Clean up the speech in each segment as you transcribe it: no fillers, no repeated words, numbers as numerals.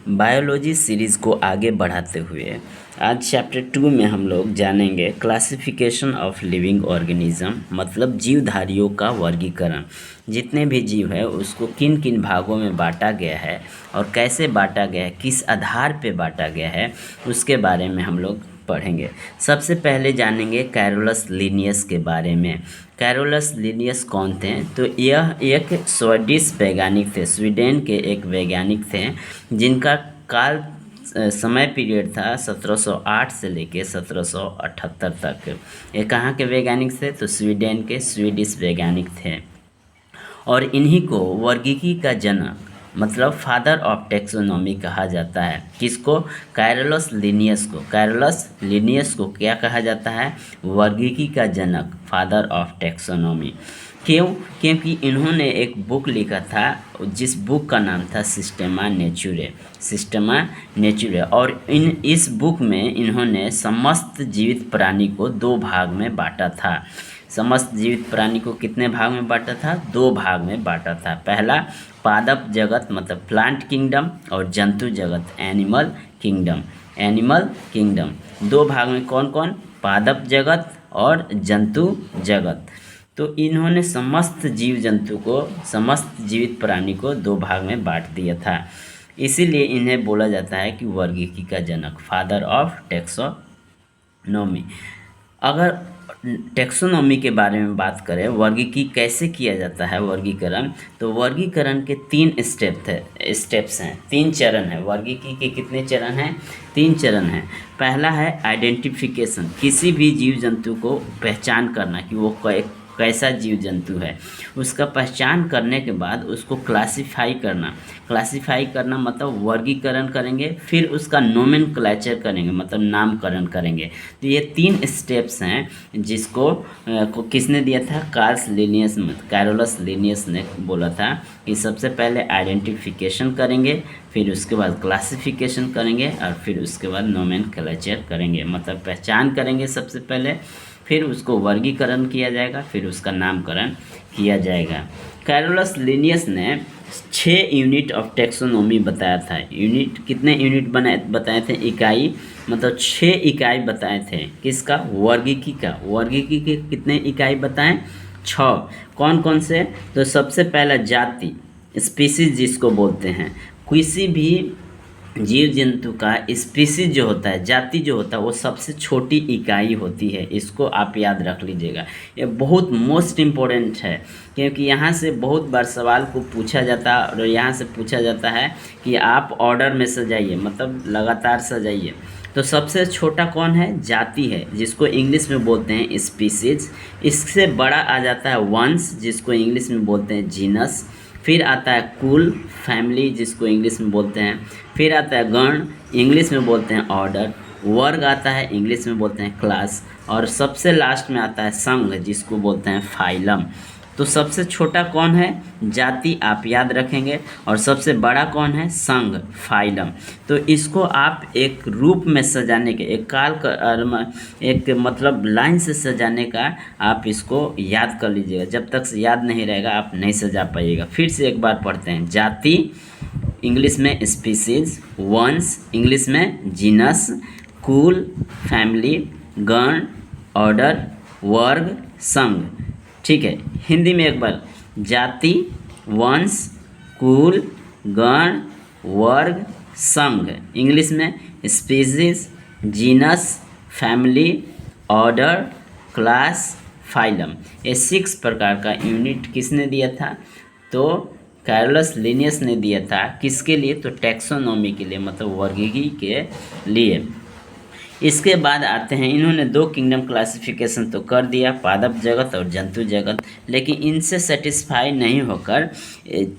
Biology series को आगे बढ़ाते हुए आज चैप्टर 2 में हम लोग जानेंगे क्लासिफिकेशन ऑफ लिविंग ऑर्गेनिज्म, मतलब जीवधारियों का वर्गीकरण। जितने भी जीव है उसको किन किन भागों में बांटा गया है और कैसे बांटा गया है, किस आधार पे बांटा गया है, उसके बारे में हम लोग पढ़ेंगे। सबसे पहले जानेंगे कैरोलस लिनियस के बारे में। कैरोलस लिनियस कौन थे? तो यह एक स्वीडिश वैज्ञानिक थे, स्वीडन के एक वैज्ञानिक थे जिनका काल समय पीरियड था 1708 से लेके 1778 तक। ये कहाँ के वैज्ञानिक थे? तो स्वीडन के स्वीडिश वैज्ञानिक थे और इन्हीं को वर्गीकी का जनक, मतलब फादर ऑफ टेक्सोनॉमी कहा जाता है। किसको? कैरोलस लिनियस को। कैरोलस लिनियस को क्या कहा जाता है? वर्गीकी का जनक, फादर ऑफ टेक्सोनॉमी। क्यों? क्योंकि इन्होंने एक बुक लिखा था जिस बुक का नाम था सिस्टेमा नेचुरे। सिस्टेमा नेचुरे, और इस बुक में इन्होंने समस्त जीवित प्राणी को 2 भाग में बांटा था। समस्त जीवित प्राणी को कितने भाग में बांटा था? 2 भाग में बांटा था। पहला पादप जगत मतलब प्लांट किंगडम, और जंतु जगत एनिमल किंगडम। एनिमल किंगडम 2 भाग में कौन कौन? पादप जगत और जंतु जगत। तो इन्होंने समस्त जीव जंतु को, समस्त जीवित प्राणी को 2 भाग में बांट दिया था। इसीलिए इन्हें बोला जाता है कि वर्गीकी का जनक, फादर ऑफ टेक्सोनॉमी। अगर टेक्सोनॉमी के बारे में बात करें, वर्गीकी कैसे किया जाता है वर्गीकरण, तो वर्गीकरण के 3 स्टेप्स हैं, 3 चरण हैं। वर्गीकी के कितने चरण हैं? 3 चरण हैं। पहला है आइडेंटिफिकेशन, किसी भी जीव जंतु को पहचान करना कि वो कैसा जीव जंतु है। उसका पहचान करने के बाद उसको क्लासिफाई करना। क्लासिफाई करना मतलब वर्गीकरण करेंगे, फिर उसका नोमेनक्लेचर करेंगे, मतलब नामकरण करेंगे। तो ये 3 स्टेप्स हैं जिसको किसने दिया था? कैरोलस लिनियस ने बोला था कि सबसे पहले आइडेंटिफिकेशन करेंगे, फिर उसके बाद क्लासिफिकेशन करेंगे और फिर उसके बाद नोमेनक्लेचर करेंगे, मतलब पहचान करेंगे सबसे पहले, फिर उसको वर्गीकरण किया जाएगा, फिर उसका नामकरण किया जाएगा। कैरोलस लिनियस ने 6 यूनिट ऑफ टेक्सोनॉमी बताया था। यूनिट कितने यूनिट बताए थे? इकाई, मतलब 6 इकाई बताए थे। किसका? वर्गीकी का। वर्गीकी के कितने इकाई बताएं? 6। कौन कौन से? तो सबसे पहला जाति, स्पीसीज जिसको बोलते हैं। किसी भी जीव जंतु का स्पीसीज जो होता है, जाति जो होता है, वो सबसे छोटी इकाई होती है। इसको आप याद रख लीजिएगा, ये बहुत मोस्ट इम्पोर्टेंट है, क्योंकि यहाँ से बहुत बार सवाल को पूछा जाता है और यहाँ से पूछा जाता है कि आप ऑर्डर में सजाइए, मतलब लगातार सजाइए। तो सबसे छोटा कौन है? जाति है, जिसको इंग्लिश में बोलते हैं स्पीसीज। इससे बड़ा आ जाता है वंश, जिसको इंग्लिश में बोलते हैं जीनस। फिर आता है कुल, फैमिली, जिसको इंग्लिश में बोलते हैं। फिर आता है गण, इंग्लिश में बोलते हैं ऑर्डर। वर्ग आता है, इंग्लिश में बोलते हैं क्लास। और सबसे लास्ट में आता है संघ, जिसको बोलते हैं फाइलम। तो सबसे छोटा कौन है? जाति, आप याद रखेंगे। और सबसे बड़ा कौन है? संघ, फाइलम। तो इसको आप एक रूप में सजाने के, एक मतलब लाइन से सजाने का आप इसको याद कर लीजिएगा। जब तक याद नहीं रहेगा आप नहीं सजा पाइएगा। फिर से एक बार पढ़ते हैं। जाति इंग्लिश में स्पीसीज, वंश इंग्लिश में जीनस, कुल फैमिली, गण ऑर्डर, वर्ग संघ। ठीक है, हिंदी में एक बार। जाति, वंश, कुल, गण, वर्ग, संघ। इंग्लिश में species, genus, family, order, class, phylum. ये 6 प्रकार का यूनिट किसने दिया था? तो कैरोलस लिनियस ने दिया था। किसके लिए? तो टेक्सोनॉमी के लिए, मतलब वर्गीकी के लिए। इसके बाद आते हैं, इन्होंने 2 किंगडम क्लासिफिकेशन तो कर दिया, पादप जगत और जंतु जगत, लेकिन इनसे सेटिस्फाई नहीं होकर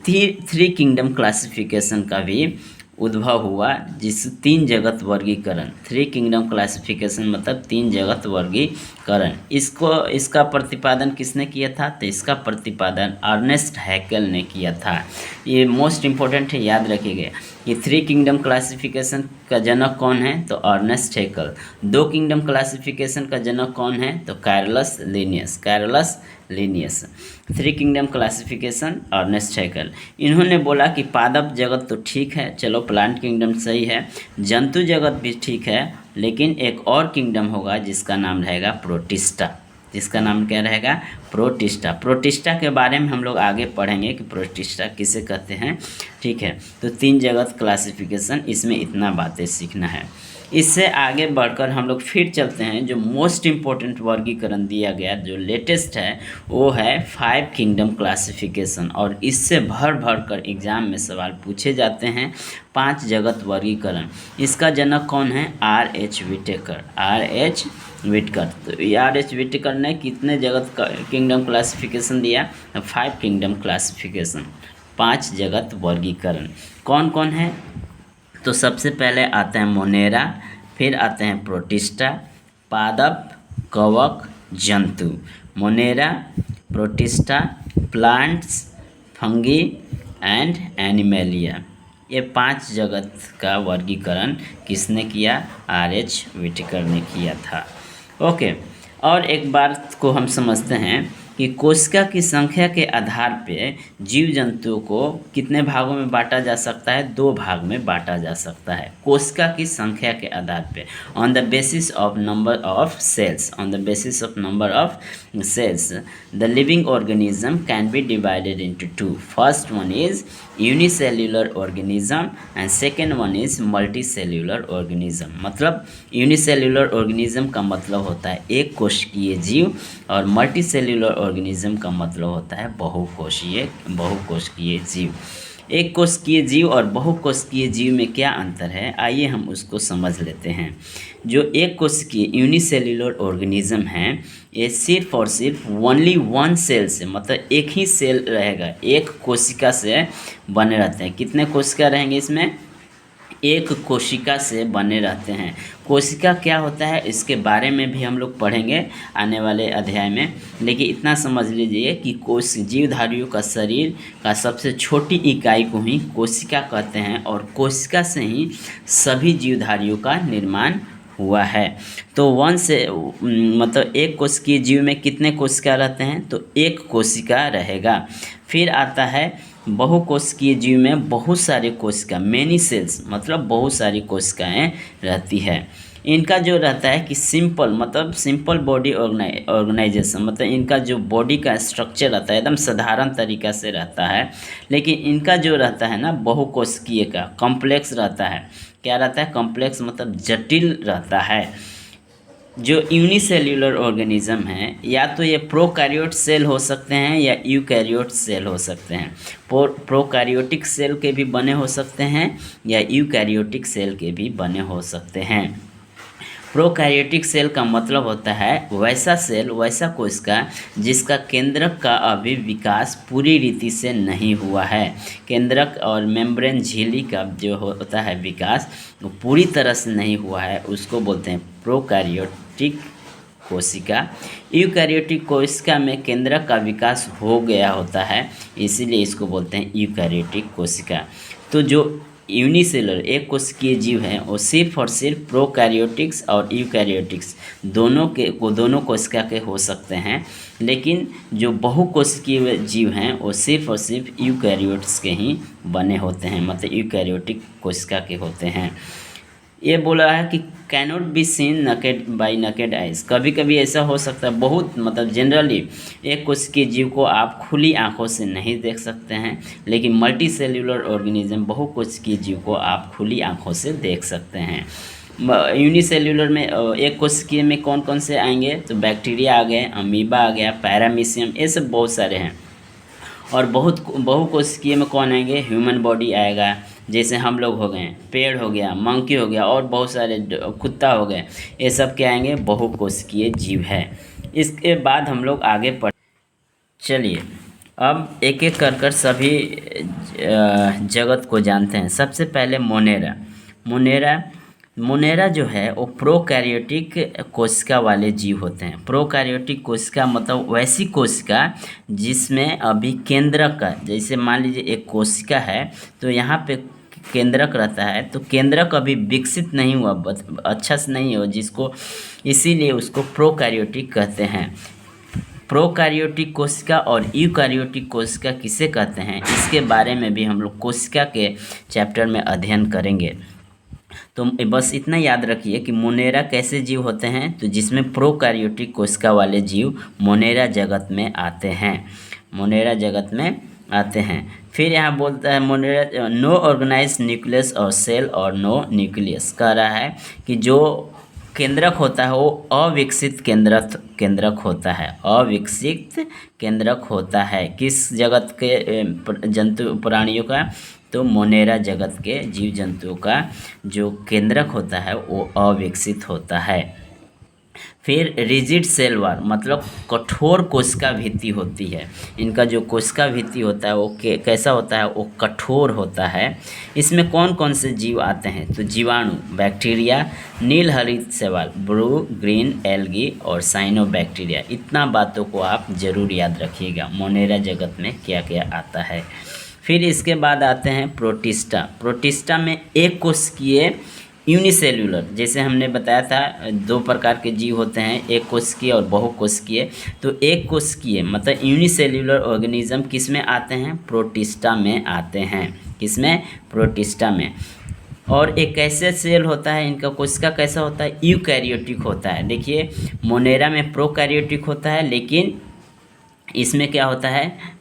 3 किंगडम क्लासिफिकेशन का भी उद्भव हुआ, जिस 3 जगत वर्गीकरण। 3 किंगडम क्लासिफिकेशन मतलब 3 जगत वर्गीकरण। करण। इसका प्रतिपादन किसने किया था? तो इसका प्रतिपादन अर्नेस्ट हैकेल ने किया था। ये मोस्ट इम्पोर्टेंट है, याद रखिएगा। ये 3 किंगडम क्लासिफिकेशन का जनक कौन है? तो अर्नेस्ट हैकेल। 2 किंगडम क्लासिफिकेशन का जनक कौन है? तो Carolus Linnaeus. 3 kingdom classification Ernest Haeckel. इन्होंने बोला कि पादप जगत तो ठीक है, चलो प्लांट किंगडम सही है, जंतु जगत भी ठीक है, लेकिन एक और किंगडम होगा जिसका नाम रहेगा प्रोटिस्टा। जिसका नाम क्या रहेगा? प्रोटिस्टा। प्रोटिस्टा के बारे में हम लोग आगे पढ़ेंगे कि प्रोटिस्टा किसे कहते हैं। ठीक है, तो 3 जगत क्लासिफिकेशन, इसमें इतना बातें सीखना है। इससे आगे बढ़कर हम लोग फिर चलते हैं। जो मोस्ट इम्पोर्टेंट वर्गीकरण दिया गया, जो लेटेस्ट है, वो है 5 किंगडम क्लासिफिकेशन। और इससे भर भर कर एग्ज़ाम में सवाल पूछे जाते हैं। 5 जगत वर्गीकरण, इसका जनक कौन है? R.H. विटेकर। तो R.H. विटेकर ने कितने जगत किंगडम क्लासिफिकेशन दिया? 5 किंगडम क्लासिफिकेशन, 5 जगत वर्गीकरण। कौन कौन है? तो सबसे पहले आते हैं मोनेरा, फिर आते हैं प्रोटिस्टा, पादप, कवक, जंतु। Monera, protista, plants, fungi and animalia. ये 5 जगत का वर्गीकरण किसने किया? R.H. विटेकर ने किया था। ओके, और एक बात को हम समझते हैं कि कोशिका की संख्या के आधार पे जीव जंतुओं को कितने भागों में बांटा जा सकता है? 2 भाग में बांटा जा सकता है। कोशिका की संख्या के आधार पे, on the basis of number of cells, the living organism can be divided into 2। First one is unicellular organism and second one is multicellular organism. मतलब यूनिसेल्युलर ऑर्गेनिज्म का मतलब होता है एक कोशिकीय जीव, और मल्टीसेल्युलर ऑर्गेनिज्म का मतलब होता है बहुकोशिकीय जीव। एक कोशिकीय जीव और बहुकोशिकीय जीव में क्या अंतर है, आइए हम उसको समझ लेते हैं। जो एक कोशिकीय यूनिसेल्युलर ऑर्गेनिज्म है, ये सिर्फ और सिर्फ ओनली 1 सेल से, मतलब एक ही सेल रहेगा, एक कोशिका से बने रहते हैं। कितने कोशिका रहेंगे इसमें? एक कोशिका से बने रहते हैं। कोशिका क्या होता है इसके बारे में भी हम लोग पढ़ेंगे आने वाले अध्याय में, लेकिन इतना समझ लीजिए कि जीवधारियों का शरीर का सबसे छोटी इकाई को ही कोशिका कहते हैं, और कोशिका से ही सभी जीवधारियों का निर्माण हुआ है। तो मतलब एक कोशिकीय जीव में कितने कोशिका रहते हैं? तो एक कोशिका रहेगा। फिर आता है बहुकोशिकीय जीव में बहुत सारे कोशिका, मेनी सेल्स, मतलब बहुत सारी कोशिकाएं रहती है। इनका जो रहता है कि सिंपल बॉडी ऑर्गेनाइजेशन, मतलब इनका जो बॉडी का स्ट्रक्चर रहता है एकदम साधारण तरीका से रहता है। लेकिन इनका जो रहता है ना बहुकोशिकीय का, कॉम्प्लेक्स रहता है। क्या रहता है? कॉम्प्लेक्स, मतलब जटिल रहता है। जो यूनिसेल्युलर ऑर्गेनिज्म है, या तो ये प्रोकैरियोट सेल हो सकते हैं या यूकैरियोट सेल हो सकते हैं। प्रोकैरियोटिक सेल के भी बने हो सकते हैं या यूकैरियोटिक सेल के भी बने हो सकते हैं। प्रोकैरियोटिक सेल का मतलब होता है वैसा सेल, वैसा कोशिका जिसका केंद्रक का अभी विकास पूरी रीति से नहीं हुआ है। केंद्रक और मेम्ब्रेन झिल्ली का जो होता है विकास, वो पूरी तरह से नहीं हुआ है, उसको बोलते हैं प्रोकैरियोटिक कोशिका। यूकैरियोटिक कोशिका में केंद्रक का विकास हो गया होता है, इसीलिए इसको बोलते हैं यूकैरियोटिक कोशिका। तो जो यूनिसेलर एक कोशिकीय जीव हैं, वो सिर्फ और सिर्फ प्रोकैरियोटिक्स और यूकैरियोटिक्स दोनों कोशिका के हो सकते हैं। लेकिन जो बहुकोशिकीय जीव हैं वो सिर्फ और सिर्फ यूकैरियोट्स के ही बने होते हैं, मतलब यूकैरियोटिक कोशिका के होते हैं। ये बोला है कि cannot be seen naked by naked eyes. कभी कभी ऐसा हो सकता है, बहुत मतलब जनरली एक कोशिकीय जीव को आप खुली आंखों से नहीं देख सकते हैं, लेकिन मल्टी सेल्यूलर ऑर्गेनिज्म बहुकोशिकीय जीव को आप खुली आंखों से देख सकते हैं। यूनिसेल्यूलर में एक कोशिकीय में कौन कौन से आएंगे? तो बैक्टीरिया आ गए, अमीबा आ गया, पैरामीशियम, ये सब बहुत सारे हैं। और बहुकोशिकीय में कौन आएंगे? ह्यूमन बॉडी आएगा, जैसे हम लोग हो गए, पेड़ हो गया, मंकी हो गया, और बहुत सारे कुत्ता हो गए, ये सब क्या आएंगे? बहुकोशिकीय जीव है। इसके बाद हम लोग आगे चलिए अब एक एक कर सभी जगत को जानते हैं। सबसे पहले मोनेरा। मोनेरा जो है वो प्रोकैरियोटिक कोशिका वाले जीव होते हैं। प्रोकैरियोटिक कोशिका मतलब वैसी कोशिका जिसमें अभी केंद्रक का, जैसे मान लीजिए एक कोशिका है तो यहाँ पे केंद्रक रहता है, तो केंद्रक अभी विकसित नहीं हुआ, अच्छा से नहीं हो जिसको, इसीलिए उसको प्रोकैरियोटिक कहते हैं। प्रोकैरियोटिक कोशिका और यूकैरियोटिक कोशिका किसे कहते हैं, इसके बारे में भी हम लोग कोशिका के चैप्टर में अध्ययन करेंगे। तो बस इतना याद रखिए कि मोनेरा कैसे जीव होते हैं, तो जिसमें प्रोकैरियोटिक कोशिका वाले जीव मोनेरा जगत में आते हैं, मोनेरा जगत में आते हैं। फिर यहाँ बोलता है मोनेरा नो ऑर्गेनाइज न्यूक्लियस और सेल और नो न्यूक्लियस, कह रहा है कि जो केंद्रक होता है वो अविकसित केंद्रक होता है, अविकसित केंद्रक होता है। किस जगत के जंतु प्राणियों का, तो मोनेरा जगत के जीव जंतुओं का जो केंद्रक होता है वो अविकसित होता है। फिर रिजिड सेल वॉल मतलब कठोर कोशिका भित्ति होती है। इनका जो कोशिका भित्ति होता है वो कैसा होता है, वो कठोर होता है। इसमें कौन कौन से जीव आते हैं, तो जीवाणु, बैक्टीरिया, नील हरित शैवाल, ब्लू ग्रीन एल्गी और साइनोबैक्टीरिया। इतना बातों को आप जरूर याद रखिएगा, मोनेरा जगत में क्या क्या आता है। फिर इसके बाद आते हैं प्रोटिस्टा। प्रोटिस्टा में एक कोशिकीय यूनिसेल्यूलर, जैसे हमने बताया था दो प्रकार के जीव होते हैं, एक कोशिकीय और बहुकोशिकीय। तो एक कोशिकीय मतलब यूनिसेल्यूलर ऑर्गेनिज्म किस में आते हैं, प्रोटिस्टा में आते हैं। किसमें, प्रोटिस्टा में। और एक कैसे सेल होता है, इनका कोशिका कैसा होता है, यूकैरियोटिक होता है। देखिए मोनेरा में प्रोकैरियोटिक होता है, लेकिन इसमें क्या होता है,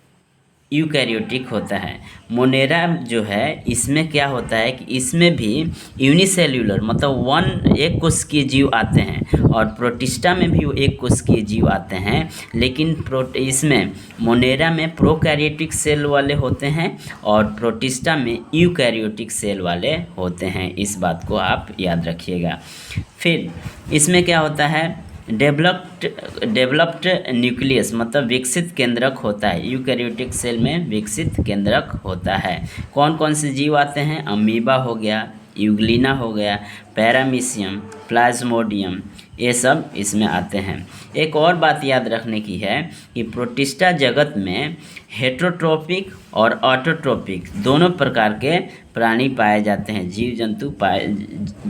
यूकैरियोटिक होता है। मोनेरा जो है इसमें क्या होता है कि इसमें भी यूनिसेल्यूलर मतलब एक कोशिकीय जीव आते हैं, और प्रोटिस्टा में भी एक कोशिकीय जीव आते हैं, लेकिन इसमें मोनेरा में प्रोकैरियोटिक सेल वाले होते हैं और प्रोटिस्टा में यूकैरियोटिक सेल वाले होते हैं। इस बात को आप याद रखिएगा। फिर इसमें क्या होता है, डेवलप्ड न्यूक्लियस मतलब विकसित केंद्रक होता है। यूकैरियोटिक सेल में विकसित केंद्रक होता है। कौन कौन से जीव आते हैं, अमीबा हो गया, यूग्लिना हो गया, पैरामीशियम, प्लाज्मोडियम, ये सब इसमें आते हैं। एक और बात याद रखने की है कि प्रोटिस्टा जगत में हेटेरोट्रोपिक और ऑटोट्रोपिक दोनों प्रकार के प्राणी पाए जाते हैं,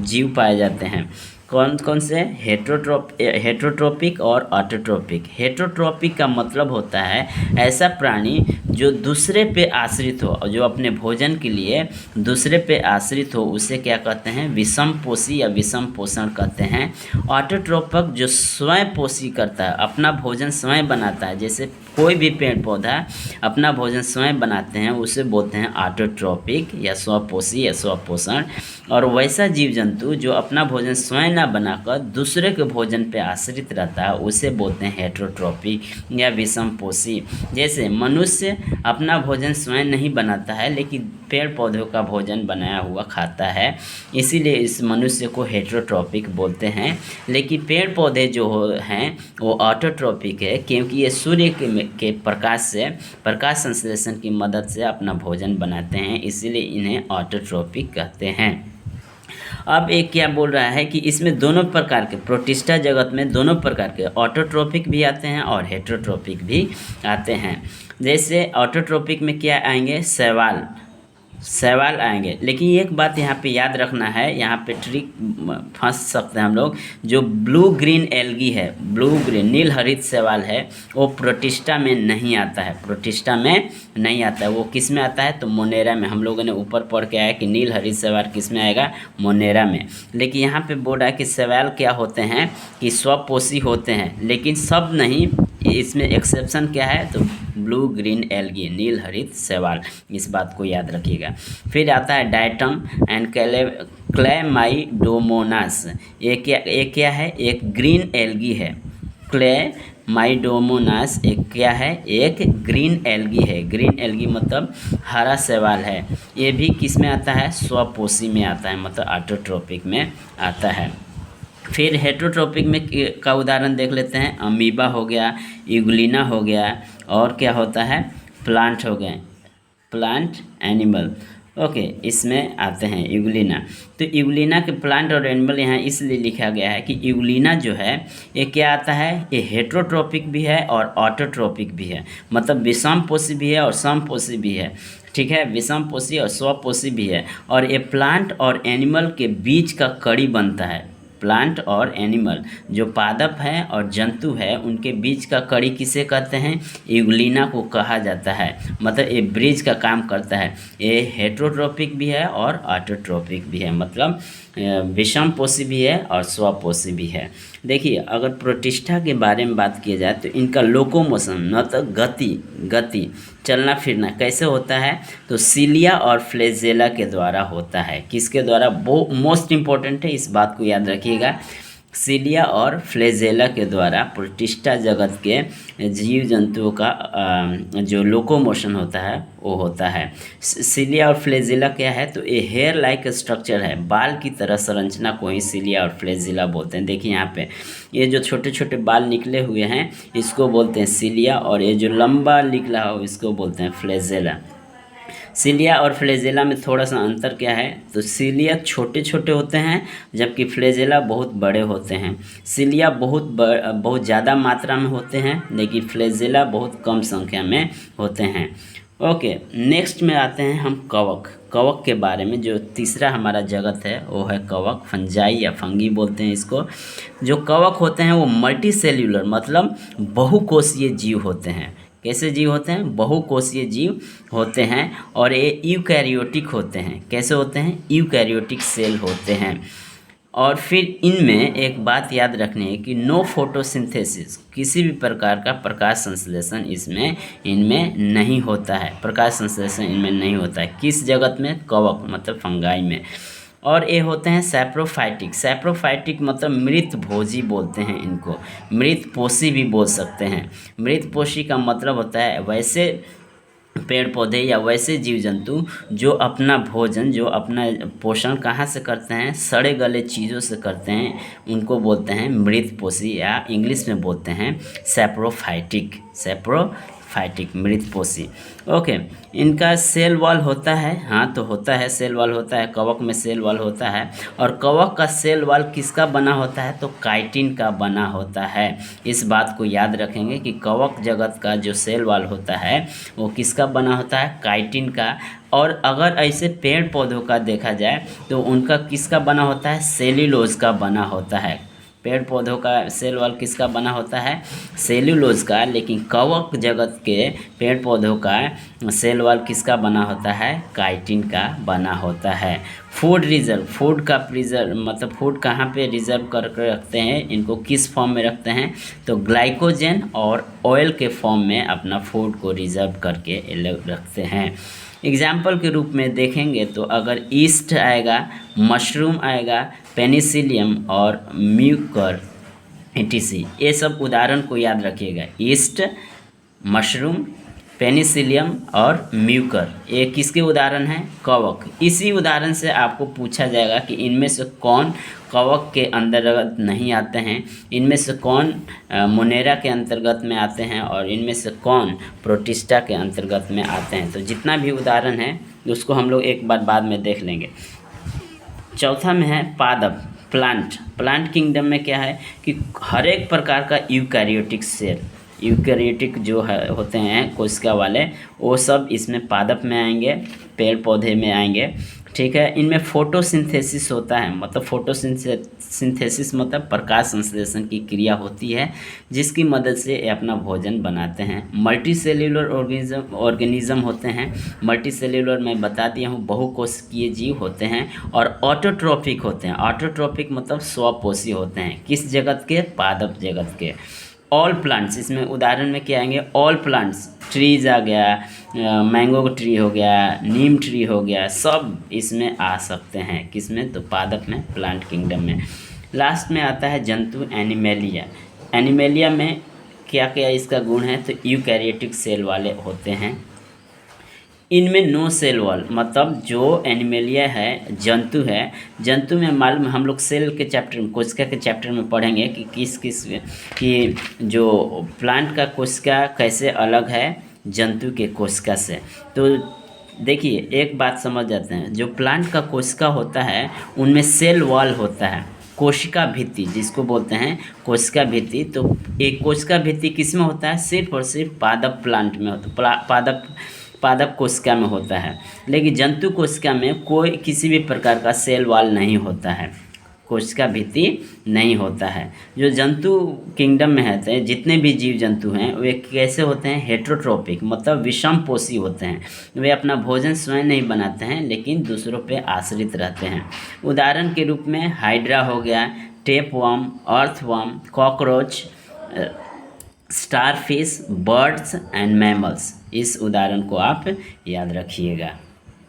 जीव पाए जाते हैं। कौन कौन से, हेटेरोट्रोपिक और ऑटोट्रोपिक। हेटेरोट्रोपिक का मतलब होता है ऐसा प्राणी जो दूसरे पे आश्रित हो, जो अपने भोजन के लिए दूसरे पे आश्रित हो, उसे क्या कहते हैं, विषम पोषी या विषम पोषण कहते हैं। ऑटोट्रोपिक जो स्वयं पोषी करता है, अपना भोजन स्वयं बनाता है, जैसे कोई भी पेड़ पौधा अपना भोजन स्वयं बनाते हैं, उसे बोलते हैं ऑटोट्रोपिक या स्वपोषी या स्वपोषण। और वैसा जीव जंतु जो अपना भोजन स्वयं ना बनाकर दूसरे के भोजन पे आश्रित रहता है, उसे बोलते हैं हेटेरोट्रोपिक या विषम पोषी। जैसे मनुष्य अपना भोजन स्वयं नहीं बनाता है, लेकिन पेड़ पौधों का भोजन बनाया हुआ खाता है, इसीलिए इस मनुष्य को हेटेरोट्रोपिक बोलते हैं। लेकिन पेड़ पौधे जो हैं वो ऑटोट्रोपिक है, क्योंकि ये सूर्य के प्रकाश संश्लेषण की मदद से अपना भोजन बनाते हैं, इसीलिए इन्हें ऑटोट्रोपिक कहते हैं। अब एक क्या बोल रहा है कि इसमें दोनों प्रकार के, प्रोटिस्टा जगत में दोनों प्रकार के ऑटोट्रोपिक भी आते हैं और हेटेरोट्रोपिक भी आते हैं। जैसे ऑटोट्रोपिक में क्या आएंगे, शैवाल आएंगे। लेकिन एक बात यहाँ पे याद रखना है, यहाँ पे ट्रिक फंस सकते हैं हम लोग। जो ब्लू ग्रीन एल्गी है, ब्लू ग्रीन नील हरित शैवाल है, वो प्रोटिस्टा में नहीं आता है, प्रोटिस्टा में नहीं आता है। वो किस में आता है, तो मोनेरा में। हम लोगों ने ऊपर पढ़ के आया कि नील हरित शैवाल किस में आएगा, मोनेरा में। लेकिन यहाँ पे बोल रहा है कि शैवाल क्या होते हैं कि स्वपोषी होते हैं, लेकिन सब नहीं, इसमें एक्सेप्शन क्या है, तो ब्लू ग्रीन एल्गी, नील हरित शैवाल, इस बात को याद रखिएगा। फिर आता है डायटम एंड क्लेमाइडोमोनास। ये क्या है, एक ग्रीन एल्गी है। क्लेमाइडोमोनास एक क्या है, एक ग्रीन एल्गी है। ग्रीन एल्गी मतलब हरा शैवाल है। ये भी किस में आता है, स्वपोषी में आता है, मतलब ऑटोट्रोपिक में आता है। फिर हेटेरोट्रोपिक में का उदाहरण देख लेते हैं, अमीबा हो गया, यूग्लिना हो गया, और क्या होता है, प्लांट हो गए, प्लांट एनिमल। ओके, इसमें आते हैं यूग्लिना। तो यूग्लिना के प्लांट और एनिमल यहाँ इसलिए लिखा गया है कि यूग्लिना जो है ये क्या आता है, ये हेट्रोट्रोपिक भी है और ऑटोट्रोपिक भी है, मतलब विषमपोषी भी है और समपोषी भी है। ठीक है, विषमपोषी और स्वपोषी भी है, और ये प्लांट और एनिमल के बीच का कड़ी बनता है। प्लांट और एनिमल जो पादप हैं और जंतु है उनके बीच का कड़ी किसे कहते हैं, यूग्लिना को कहा जाता है। मतलब ये ब्रिज का काम करता है। ये हेट्रोट्रोपिक भी है और ऑटोट्रोपिक भी है, मतलब विषमपोषी भी है और स्वपोषी भी है। देखिए, अगर प्रोटिस्टा के बारे में बात किया जाए तो इनका लोकोमोशन मतलब गति चलना फिरना कैसे होता है, तो सीलिया और फ्लैजेला के द्वारा होता है। किसके द्वारा, वो मोस्ट इम्पोर्टेंट है, इस बात को याद रखिएगा। सीलिया और फ्लैजेला के द्वारा प्रोटिस्टा जगत के जीव जंतुओं का जो लोकोमोशन होता है वो होता है। सीलिया और फ्लैजेला क्या है, तो ये हेयर लाइक स्ट्रक्चर है, बाल की तरह संरचना को ही सीलिया और फ्लैजेला बोलते हैं। देखिए यहाँ पे ये जो छोटे छोटे बाल निकले हुए हैं इसको बोलते हैं सीलिया, और ये जो लंबा निकला हो इसको बोलते हैं फ्लैजेला। सीलिया और फ्लैजेला में थोड़ा सा अंतर क्या है, तो सीलिया छोटे छोटे होते हैं जबकि फ्लैजेला बहुत बड़े होते हैं। सीलिया बहुत ज़्यादा मात्रा में होते हैं लेकिन फ्लैजेला बहुत कम संख्या में होते हैं। ओके, नेक्स्ट में आते हैं हम कवक के बारे में। जो तीसरा हमारा जगत है वो है कवक, फंजाई या फंगी बोलते हैं इसको। जो कवक होते हैं वो मल्टी सेल्यूलर मतलब बहुकोषीय जीव होते हैं। कैसे जीव होते हैं, बहुकोषीय जीव होते हैं, और ये यूकैरियोटिक होते हैं। कैसे होते हैं, यूकैरियोटिक सेल होते हैं। और फिर इनमें एक बात याद रखनी है कि नो फोटोसिंथेसिस, किसी भी प्रकार का प्रकाश संश्लेषण इनमें नहीं होता है। प्रकाश संश्लेषण इनमें नहीं होता है। किस जगत में, कवक मतलब फंगाई में। और ये होते हैं सैप्रोफाइटिक मतलब मृत भोजी बोलते हैं इनको, मृत पोषी भी बोल सकते हैं। मृत पोषी का मतलब होता है वैसे पेड़ पौधे या वैसे जीव जंतु जो अपना भोजन, जो अपना पोषण कहाँ से करते हैं, सड़े गले चीज़ों से करते हैं, उनको बोलते हैं मृत पोषी, या इंग्लिश में बोलते हैं सैप्रोफाइटिक मृत पोषी। ओके, इनका सेल वॉल होता है, हाँ तो होता है, सेल वॉल होता है, कवक में सेल वॉल होता है। और कवक का सेल वॉल किसका बना होता है, तो काइटिन का बना होता है। इस बात को याद रखेंगे कि कवक जगत का जो सेल वॉल होता है वो किसका बना होता है, काइटिन का। और अगर ऐसे पेड़ पौधों का देखा जाए तो उनका किसका बना होता है, सेल्यूलोज का बना होता है। पेड़ पौधों का सेल वॉल किसका बना होता है, सेल्यूलोज का। लेकिन कवक जगत के पेड़ पौधों का सेल वॉल किसका बना होता है, काइटिन का बना होता है। फूड रिजर्व, फूड का प्रिजर्व मतलब फूड कहाँ पे रिजर्व करके रखते हैं, इनको किस फॉर्म में रखते हैं, तो ग्लाइकोजन और ऑयल के फॉर्म में अपना फूड को रिजर्व करके ये लोग रखते हैं। एग्जाम्पल के रूप में देखेंगे तो अगर ईस्ट आएगा, मशरूम आएगा, पेनिसिलियम और म्यूकर etc, ये सब उदाहरण को याद रखिएगा। ईस्ट, मशरूम, पेनिसिलियम और म्यूकर, ये किसके उदाहरण हैं, कवक। इसी उदाहरण से आपको पूछा जाएगा कि इनमें से कौन कवक के अंतर्गत नहीं आते हैं, इनमें से कौन मोनेरा के अंतर्गत में आते हैं, और इनमें से कौन प्रोटिस्टा के अंतर्गत में आते हैं। तो जितना भी उदाहरण है उसको हम लोग एक बार बाद में देख लेंगे। चौथा में है पादप, प्लांट किंगडम में क्या है कि हर एक प्रकार का यूकैरियोटिक सेल, यूकैरियोटिक जो है होते हैं कोशिका वाले, वो सब इसमें पादप में आएंगे, पेड़ पौधे में आएंगे। ठीक है, इनमें फोटोसिंथेसिस होता है, मतलब फोटोसिंथेसिस मतलब प्रकाश संश्लेषण की क्रिया होती है जिसकी मदद से ये अपना भोजन बनाते हैं। मल्टी सेल्यूलर ऑर्गेनिज्म होते हैं। मल्टी सेल्यूलर मैं बता दिया हूँ, बहुकोशिकीय जीव होते हैं। और ऑटोट्रोपिक होते हैं, ऑटोट्रोपिक मतलब स्वपोषी होते हैं। किस जगत के, पादप जगत के। ऑल प्लांट्स, इसमें उदाहरण में क्या आएंगे, ऑल प्लांट्स, ट्रीज आ गया, मैंगो ट्री हो गया, नीम ट्री हो गया, सब इसमें आ सकते हैं। किसमें, तो पादप में, प्लांट किंगडम में। लास्ट में आता है जंतु एनिमेलिया। एनिमेलिया में क्या क्या इसका गुण है, तो यूकैरियोटिक सेल वाले होते हैं। इनमें नो सेल वॉल मतलब जो एनिमेलिया है, जंतु है, जंतु में मालूम हम लोग सेल के चैप्टर में, कोशिका के चैप्टर में पढ़ेंगे कि किस कि जो प्लांट का कोशिका कैसे अलग है जंतु के कोशिका से। तो देखिए एक बात समझ जाते हैं, जो प्लांट का कोशिका होता है उनमें सेल वॉल होता है, कोशिका भित्ति जिसको बोलते हैं कोशिका भित्ति। तो एक कोशिका भित्ति किस में होता है? सिर्फ और सिर्फ पादप प्लांट में होता पादप पादप कोशिका में होता है। लेकिन जंतु कोशिका में कोई किसी भी प्रकार का सेल वॉल नहीं होता है, कोशिका भित्ति नहीं होता है। जो जंतु किंगडम में रहते हैं, जितने भी जीव जंतु हैं वे कैसे होते हैं? हेट्रोट्रोपिक, मतलब विषमपोषी होते हैं। वे अपना भोजन स्वयं नहीं बनाते हैं लेकिन दूसरों पे आश्रित रहते हैं। उदाहरण के रूप में हाइड्रा हो गया, tapeworm, earthworm, cockroach, starfish, birds and mammals. इस उदाहरण को आप याद रखिएगा।